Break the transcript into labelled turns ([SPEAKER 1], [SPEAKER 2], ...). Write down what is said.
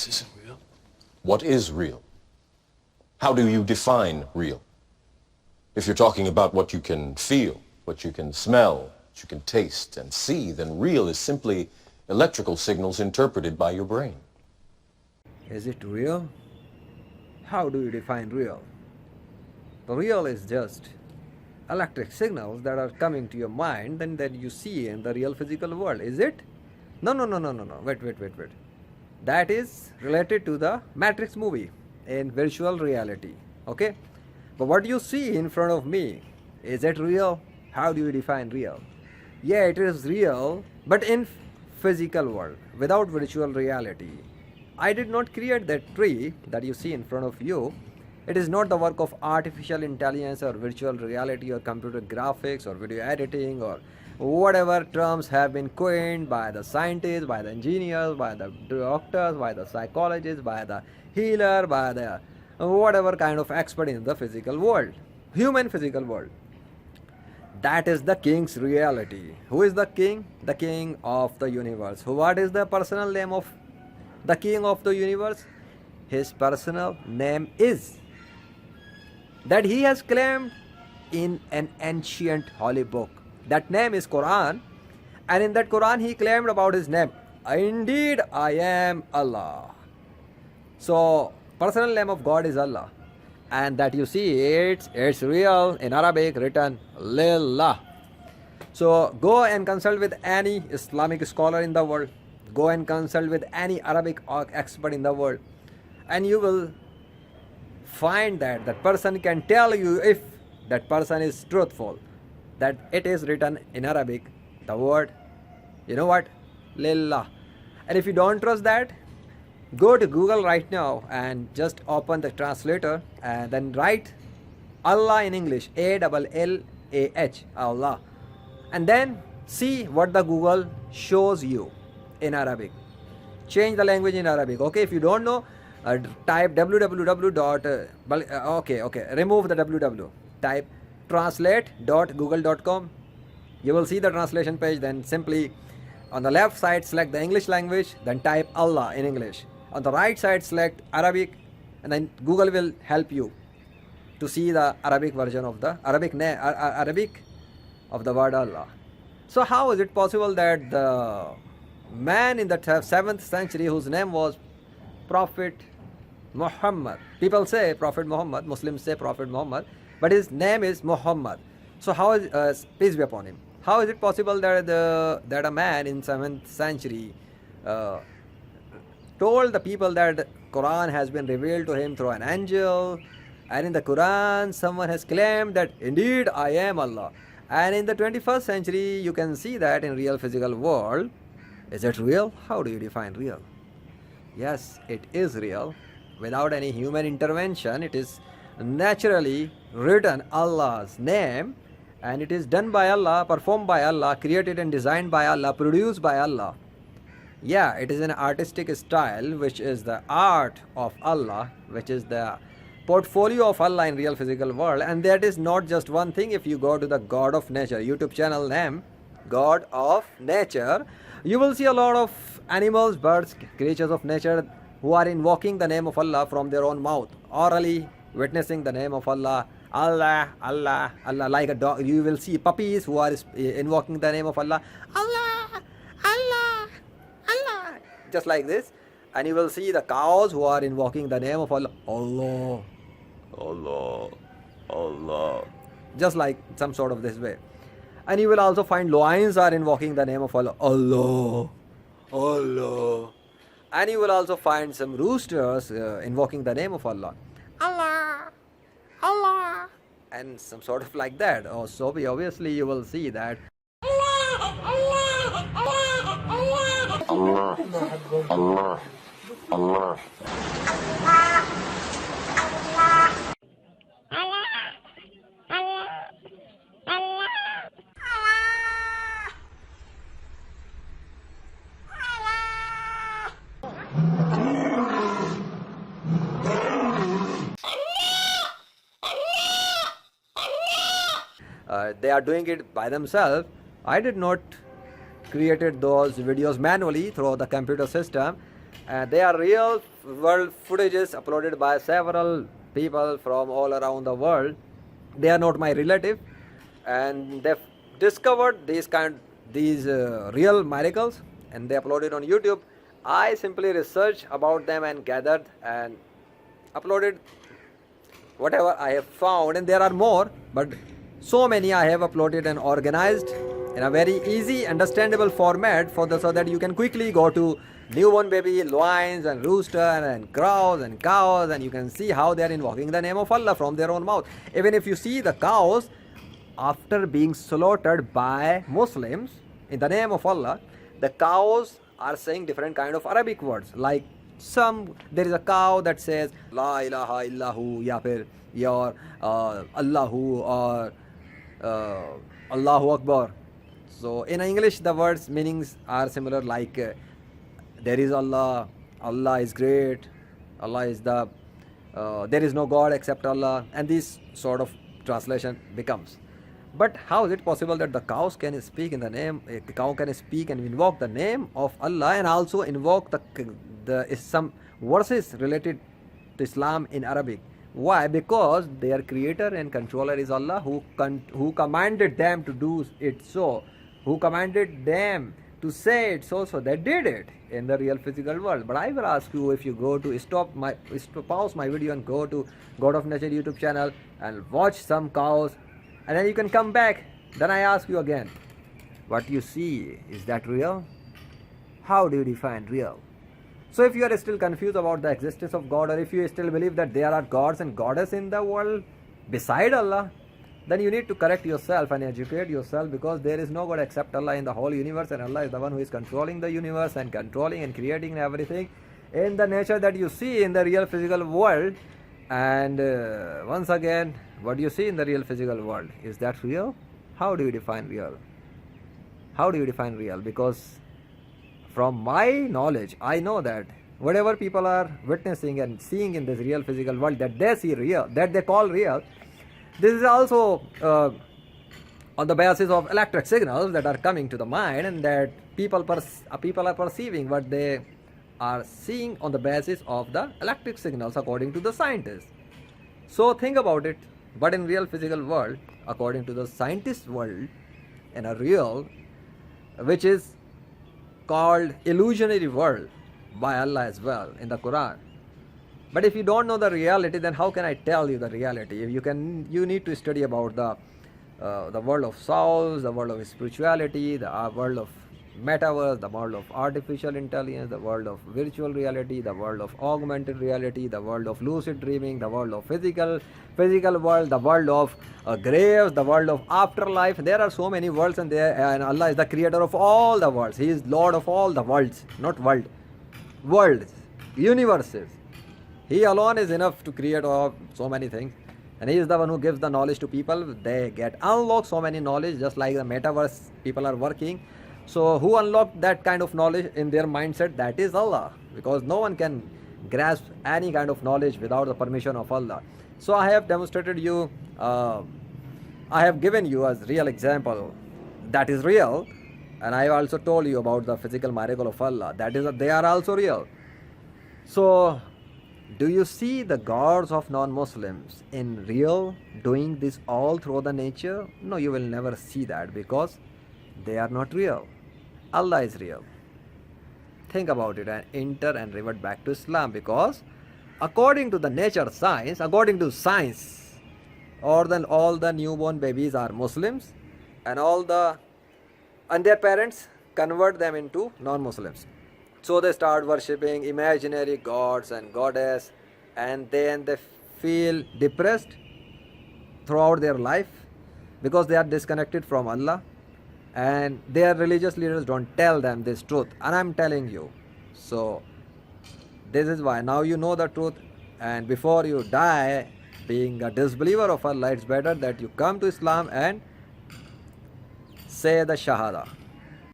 [SPEAKER 1] This isn't real.
[SPEAKER 2] What is real? How do you define real? If you're talking about what you can feel, what you can smell, what you can taste and see, then real is simply electrical signals interpreted by your brain.
[SPEAKER 3] Is it real? How do you define real? The real is just electric signals that are coming to your mind and that you see in the real physical world. Is it? No. Wait. That is related to the Matrix movie in virtual reality. Okay? But what you see in front of me, is it real? How do you define real? Yeah, it is real, but in physical world, without virtual reality. I did not create that tree that you see in front of you. It is not the work of artificial intelligence or virtual reality or computer graphics or video editing or whatever terms have been coined by the scientists, by the engineers, by the doctors, by the psychologists, by the healer, by the whatever kind of expert in the physical world, human physical world. That is the king's reality. Who is the king? The king of the universe. What is the personal name of the king of the universe? His personal name is that he has claimed in an ancient holy book. That name is Quran, and in that Quran he claimed about his name, indeed I am Allah. So personal name of God is Allah, and that you see it's real in Arabic, written Lillah. So go and consult with any Islamic scholar in the world, go and consult with any Arabic expert in the world, and you will find that that person can tell you if that person is truthful, that it is written in Arabic, the word, you know what, Lillah. And if you don't trust that, go to Google right now and just open the translator and then write Allah in English, A-L-L-A-H, Allah, and then see what the Google shows you in Arabic. Change the language in Arabic. Okay, if you don't know, type www. Remove the www. Type translate.google.com. You will see the translation page. Then simply on the left side select the English language, then type Allah in English. On the right side select Arabic, and then Google will help you to see the Arabic version of the Arabic of the word Allah. So how is it possible that the man in the 7th century whose name was Prophet Muhammad, people say Prophet Muhammad, Muslims say Prophet Muhammad, but his name is Muhammad. So how is, peace be upon him, how is it possible that a man in 7th century told the people that Quran has been revealed to him through an angel, and in the Quran someone has claimed that indeed I am Allah, and in the 21st century you can see that in real physical world. Is it real? How do you define real? Yes, it is real. Without any human intervention, it is naturally written Allah's name, and it is done by Allah, performed by Allah, created and designed by Allah, produced by Allah. Yeah, it is an artistic style, which is the art of Allah, which is the portfolio of Allah in real physical world. And that is not just one thing. If you go to the God of Nature YouTube channel name, God of Nature, you will see a lot of animals, birds, creatures of nature who are invoking the name of Allah from their own mouth, orally witnessing the name of Allah, Allah, Allah, Allah. Like a dog, you will see puppies who are invoking the name of Allah, Allah, Allah, Allah, just like this. And you will see the cows who are invoking the name of Allah, Allah, Allah, Allah, just like some sort of this way. And you will also find lions are invoking the name of Allah, Allah, Allah. And you will also find some roosters invoking the name of Allah, Allah, Allah, and some sort of like that. Oh, so obviously you will see that
[SPEAKER 4] Allah, Allah, Allah.
[SPEAKER 3] They are doing it by themselves. I did not created those videos manually through the computer system. They are real world footages uploaded by several people from all around the world. They are not my relative, and they've discovered these real miracles, and they uploaded on YouTube. I simply researched about them and gathered and uploaded whatever I have found, and there are more, but so many I have uploaded and organized in a very easy, understandable format so that you can quickly go to newborn baby, lions and rooster and crows and cows, and you can see how they are invoking the name of Allah from their own mouth. Even if you see the cows after being slaughtered by Muslims in the name of Allah, the cows are saying different kind of Arabic words. Like there is a cow that says La ilaha illahu, ya fir your Allahu or Allahu Akbar. So in English the words meanings are similar, like there is Allah, Allah is great, Allah is the there is no God except Allah, and this sort of translation becomes. But how is it possible that the cows can speak in the name, a cow can speak and invoke the name of Allah and also invoke some verses related to Islam in Arabic? Why? Because their creator and controller is Allah, who commanded them to do it so, who commanded them to say it so they did it in the real physical world. But I will ask you, if you go to pause my video and go to God of Nature YouTube channel and watch some cows, and then you can come back, then I ask you again, what you see, is that real? How do you define real? So if you are still confused about the existence of God, or if you still believe that there are gods and goddesses in the world beside Allah, then you need to correct yourself and educate yourself, because there is no God except Allah in the whole universe, and Allah is the one who is controlling the universe and controlling and creating everything in the nature that you see in the real physical world. And once again, what you see in the real physical world, is that real? How do you define real? How do you define real? Because from my knowledge, I know that whatever people are witnessing and seeing in this real physical world, that they see real, that they call real, this is also on the basis of electric signals that are coming to the mind, and that people are perceiving what they are seeing on the basis of the electric signals according to the scientists. So think about it. But in real physical world, according to the scientist world, in a real, which is called illusionary world by Allah as well in the Quran. But if you don't know the reality, then how can I tell you the reality? If you need to study about the world of souls, the world of spirituality, the world of metaverse, the world of artificial intelligence, the world of virtual reality, the world of augmented reality, the world of lucid dreaming, the world of physical world, the world of graves, the world of afterlife. There are so many worlds, and Allah is the creator of all the worlds. He is Lord of all the worlds, not worlds, universes. He alone is enough to create so many things, and He is the one who gives the knowledge to people. They get unlocked so many knowledge, just like the metaverse people are working. So who unlocked that kind of knowledge in their mindset? That is Allah, because no one can grasp any kind of knowledge without the permission of Allah. So I have demonstrated you, I have given you as real example that is real, and I have also told you about the physical miracle of Allah. They are also real. So do you see the gods of non-Muslims in real doing this all through the nature? No, you will never see that, because they are not real. Allah is real. Think about it and enter and revert back to Islam, because according to the nature science, all the newborn babies are Muslims, and their parents convert them into non-Muslims. So they start worshipping imaginary gods and goddess, and then they feel depressed throughout their life because they are disconnected from Allah, and their religious leaders don't tell them this truth, and I'm telling you. So this is why now you know the truth, and before you die being a disbeliever of Allah, it's better that you come to Islam and say the Shahada.